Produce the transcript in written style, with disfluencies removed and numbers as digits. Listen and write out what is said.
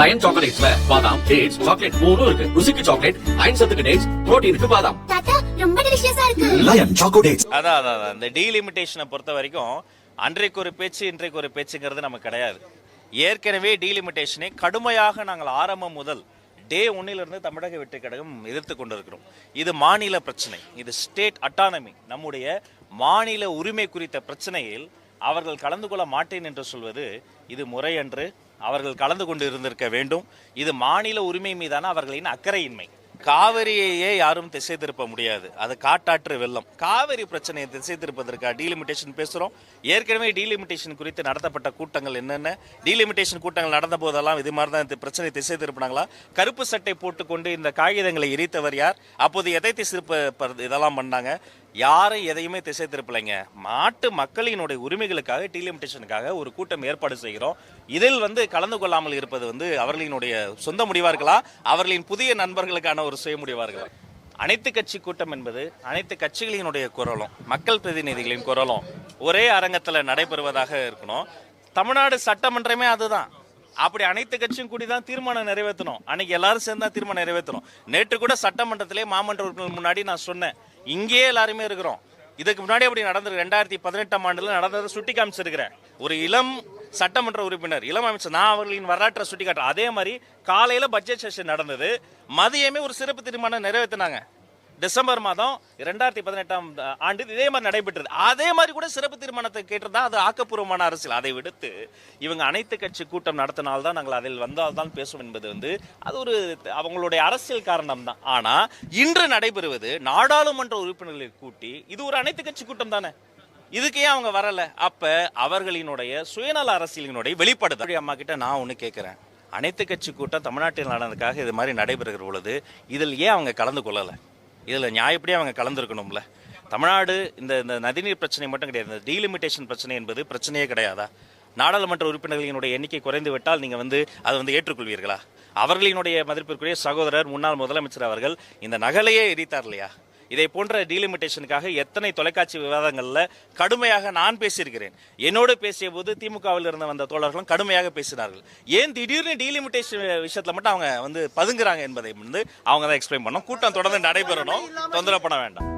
Line சாக்லேட்ஸ்ல பாதாம், dates, chocolate மூணும் இருக்கு. ருசிக்கு சாக்லேட், அயன் சத்துக்கு டேட்ஸ், புரோட்டீனுக்கு பாதாம். தாத்தா ரொம்ப டெலிஷியஸா இருக்கு. Lion choco dates. அதான் இந்த டீலிமிட்டேஷனை பொறுத்த வரைக்கும் அன்றைக்கு ஒரு பேச்சு இன்றைக்கு ஒரு பேச்சுங்கிறது நமக்கு கிடையாது. ஏற்கனவே டீலிமிட்டேஷனை கடுமையாக நாங்கள் ஆரம்பம் முதல் டே ஒன்னிலிருந்து தமிழக வெற்றி கழகம் எதிர்த்து கொண்டிருக்கிறோம். இது மாநில பிரச்சனை, இது ஸ்டேட் அட்டானமி, நம்முடைய மாநில உரிமை குறித்த பிரச்சனையில் அவர்கள் கலந்து கொள்ள மாட்டேன் என்று சொல்வது இது முறையன்று. அவர்கள் கலந்து கொண்டு இருந்திருக்க வேண்டும். இது மாநில உரிமை மீதான அவர்களின் அக்கறையின்மை. காவிரியையே யாரும் திசை திருப்ப முடியாது, அது காட்டாற்று வெள்ளம். காவிரி பிரச்சனையை திசை திருப்பதற்காக டீலிமிட்டேஷன் பேசுகிறோம். ஏற்கனவே டீலிமிட்டேஷன் குறித்து நடத்தப்பட்ட கூட்டங்கள் என்னென்ன, டீலிமிட்டேஷன் கூட்டங்கள் நடந்த போதெல்லாம் இது மாதிரி தான் இந்த பிரச்சனை திசை திருப்பினாங்களா? கருப்பு சட்டை போட்டுக்கொண்டு இந்த காகிதங்களை எரித்தவர் யார்? அப்போது எதை திசை இதெல்லாம் பண்ணாங்க? யாரும் எதையுமே திசை திருப்பலைங்க. நாட்டு மக்களினுடைய உரிமைகளுக்காக டீலிமிட்டேஷனுக்காக ஒரு கூட்டம் ஏற்பாடு செய்கிறோம். இதில் கலந்து கொள்ளாமல் இருப்பது அவர்களினுடைய சொந்த முடிவா இருக்கலாம், அவர்களின் புதிய நண்பர்களுக்கான ஒரு சுய முடிவா இருக்கலாம். அனைத்து கட்சி கூட்டம் என்பது அனைத்து கட்சிகளினுடைய குரலும் மக்கள் பிரதிநிதிகளின் குரலும் ஒரே அரங்கத்தில் நடைபெறுவதாக இருக்கணும். தமிழ்நாடு சட்டமன்றமே அதுதான். அப்படி அனைத்து கட்சியும் கூடி தான் தீர்மானம் நிறைவேற்றணும். அன்னைக்கு எல்லாரும் சேர்ந்தா தீர்மானம் நிறைவேற்றணும். நேற்று கூட சட்டமன்றத்திலே மாமன்ற உறுப்பினர் முன்னாடி நான் சொன்னேன், இங்கேயே எல்லாருமே இருக்கிறோம். இதுக்கு முன்னாடி அப்படி நடந்தது 2018ஆம் ஆண்டுல நடந்ததை சுட்டி காமிச்சிருக்கிறேன். ஒரு இளம் சட்டமன்ற உறுப்பினர், இளம் அமைச்சர், நான் அவர்களின் வரலாற்றை சுட்டி காட்டுறேன். அதே மாதிரி காலையில பட்ஜெட் செஷன் நடந்தது, மதியமே ஒரு சிறப்பு தீர்மானம் நிறைவேற்றினாங்க. டிசம்பர் மாதம் 2018ஆம் ஆண்டு இதே மாதிரி நடைபெற்றது. அதே மாதிரி கூட சிறப்பு தீர்மானத்தை கேட்டிருந்தா அது ஆக்கப்பூர்வமான அரசியல். அதை விடுத்து இவங்க அனைத்து கட்சி கூட்டம் நடத்தினால்தான் நாங்கள் அதில் வந்தால்தான் பேசுவோம் என்பது அது ஒரு அவங்களுடைய அரசியல் காரணம் தான். ஆனா இன்று நடைபெறுவது நாடாளுமன்ற உறுப்பினர்களை கூட்டி இது ஒரு அனைத்து கட்சி கூட்டம் தானே. இதுக்கே அவங்க வரல. அப்ப அவர்களினுடைய சுயநல அரசியலினுடைய வெளிப்பாடு. அம்மா கிட்ட நான் ஒண்ணு கேட்கிறேன், அனைத்து கட்சி கூட்டம் தமிழ்நாட்டில் நடந்ததுக்காக இது மாதிரி நடைபெறுகிற பொழுது இதில் ஏன் அவங்க கலந்து கொள்ளலை? இதில் நியாயப்படியே அவங்க கலந்துருக்கணும்ல. தமிழ்நாடு இந்த நதிநீர் பிரச்சனை மட்டும் கிடையாது, இந்த டீலிமிட்டேஷன் பிரச்சனை என்பது பிரச்சனையே கிடையாதா? நாடாளுமன்ற உறுப்பினர்களினுடைய எண்ணிக்கை குறைந்து விட்டால் நீங்கள் அதை ஏற்றுக்கொள்வீர்களா? அவர்களினுடைய மதிப்பிற்குரிய சகோதரர் முன்னாள் முதலமைச்சர் அவர்கள் இந்த நகலையே எரித்தார் இல்லையா? இதை போன்ற டீலிமிட்டேஷனுக்காக எத்தனை தொலைக்காட்சி விவாதங்களில் கடுமையாக நான் பேசியிருக்கிறேன். என்னோடு பேசிய போது திமுகவில் இருந்து வந்த தோழர்களும் கடுமையாக பேசினார்கள். ஏன் திடீர்னு டீலிமிட்டேஷன் விஷயத்தில் மட்டும் அவங்க பதுங்குறாங்க என்பதை அவங்க தான் எக்ஸ்பிளைன் பண்ணணும். கூட்டம் தொடர்ந்து நடைபெறணும், தொந்தரவு பண்ண வேண்டாம்.